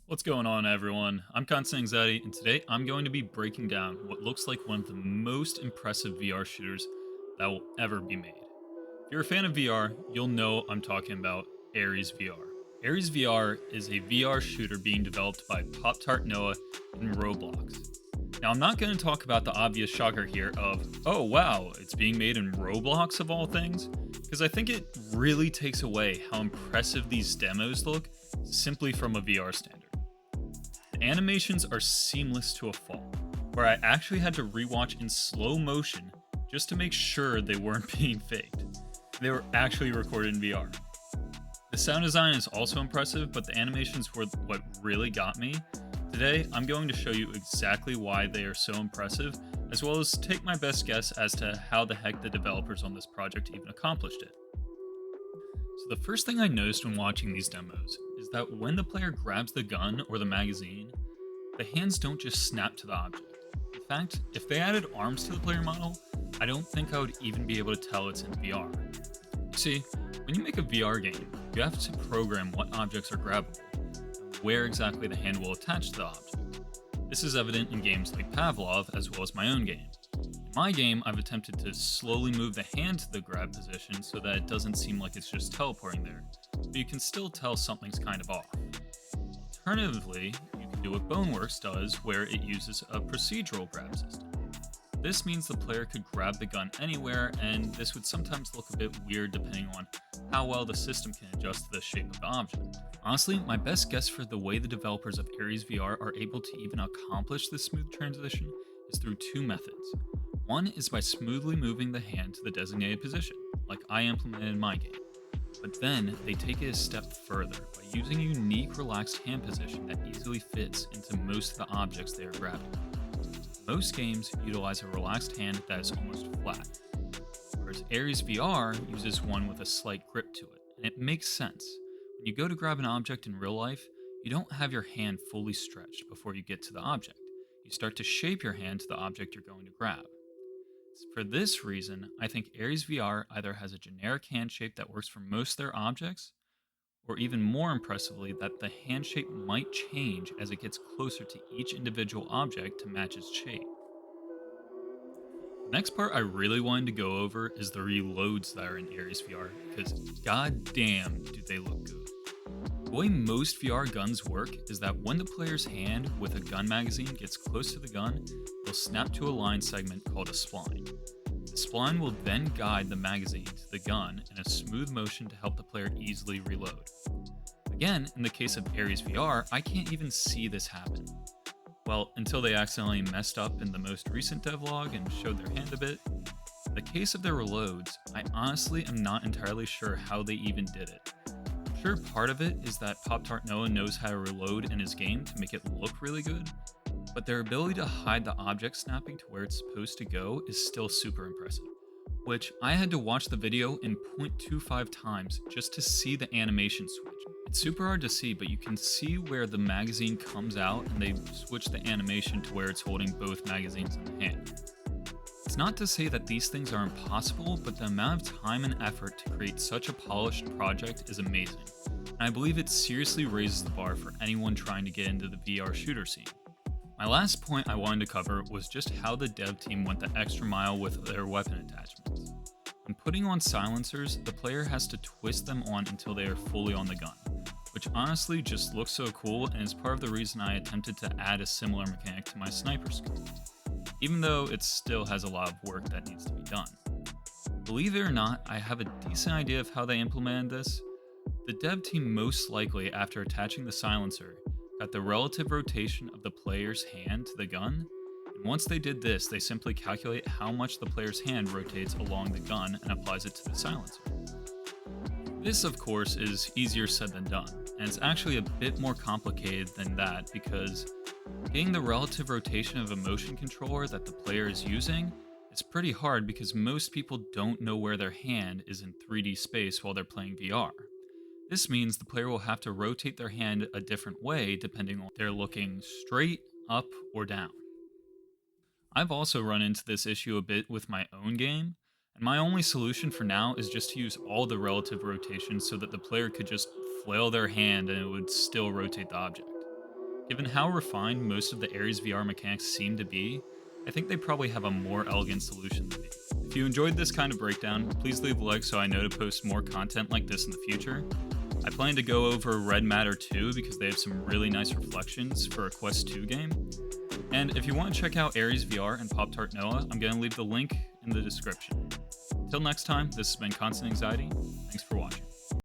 What's going on, everyone? I'm Constant Anxiety, and today I'm going to be breaking down what looks like one of the most impressive VR shooters that will ever be made. If you're a fan of VR, you'll know I'm talking about Ares VR. Ares VR is a VR shooter being developed by poptart Noah in Roblox. Now, I'm not going to talk about the obvious shocker here of, oh wow, it's being made in Roblox of all things, because I think it really takes away how impressive these demos look simply from a VR standard. The animations are seamless to a fault, where I actually had to rewatch in slow motion just to make sure they weren't being faked. They were actually recorded in VR. The sound design is also impressive, but the animations were what really got me. Today, I'm going to show you exactly why they are so impressive, as well as take my best guess as to how the heck the developers on this project even accomplished it. So the first thing I noticed when watching these demos is that when the player grabs the gun or the magazine, the hands don't just snap to the object. In fact, if they added arms to the player model, I don't think I would even be able to tell it's in VR. You see, when you make a VR game, you have to program what objects are grabbable, and where exactly the hand will attach to the object. This is evident in games like Pavlov as well as my own game. In my game, I've attempted to slowly move the hand to the grab position so that it doesn't seem like it's just teleporting there, but you can still tell something's kind of off. Alternatively, you can do what Boneworks does, where it uses a procedural grab system. This means the player could grab the gun anywhere, and this would sometimes look a bit weird depending on how well the system can adjust to the shape of the object. Honestly, my best guess for the way the developers of Ares VR are able to even accomplish this smooth transition is through two methods. One is by smoothly moving the hand to the designated position, like I implemented in my game. But then they take it a step further by using a unique relaxed hand position that easily fits into most of the objects they are grabbing. Most games utilize a relaxed hand that is almost flat, whereas Ares VR uses one with a slight grip to it, and it makes sense. When you go to grab an object in real life, you don't have your hand fully stretched before you get to the object. You start to shape your hand to the object you're going to grab. For this reason, I think Ares VR either has a generic hand shape that works for most of their objects, or even more impressively, that the hand shape might change as it gets closer to each individual object to match its shape. The next part I really wanted to go over is the reloads that are in Ares VR, because goddamn do they look good. The way most VR guns work is that when the player's hand with a gun magazine gets close to the gun, they'll snap to a line segment called a spline. The spline will then guide the magazine to the gun in a smooth motion to help the player easily reload. Again, in the case of Ares VR, I can't even see this happen. Well, until they accidentally messed up in the most recent devlog and showed their hand a bit. In the case of their reloads, I honestly am not entirely sure how they even did it. I'm sure part of it is that poptart Noah knows how to reload in his game to make it look really good, but their ability to hide the object snapping to where it's supposed to go is still super impressive, which I had to watch the video in 0.25 times just to see the animation switch. It's super hard to see, but you can see where the magazine comes out and they switch the animation to where it's holding both magazines in the hand. It's not to say that these things are impossible, but the amount of time and effort to create such a polished project is amazing, and I believe it seriously raises the bar for anyone trying to get into the VR shooter scene. My last point I wanted to cover was just how the dev team went the extra mile with their weapon attachments. When putting on silencers, the player has to twist them on until they are fully on the gun, which honestly just looks so cool and is part of the reason I attempted to add a similar mechanic to my sniper scope, even though it still has a lot of work that needs to be done. Believe it or not, I have a decent idea of how they implemented this. The dev team most likely, after attaching the silencer, got the relative rotation of the player's hand to the gun, and once they did this, they simply calculate how much the player's hand rotates along the gun and applies it to the silencer. This, of course, is easier said than done, and it's actually a bit more complicated than that because getting the relative rotation of a motion controller that the player is using is pretty hard because most people don't know where their hand is in 3D space while they're playing VR. This means the player will have to rotate their hand a different way depending on if they're looking straight, up, or down. I've also run into this issue a bit with my own game, and my only solution for now is just to use all the relative rotation so that the player could just flail their hand and it would still rotate the object. Given how refined most of the Ares VR mechanics seem to be, I think they probably have a more elegant solution than me. If you enjoyed this kind of breakdown, please leave a like so I know to post more content like this in the future. I plan to go over Red Matter 2 because they have some really nice reflections for a Quest 2 game. And if you want to check out Ares VR and poptart Noah, I'm going to leave the link in the description. Until next time, this has been Constant Anxiety. Thanks for watching.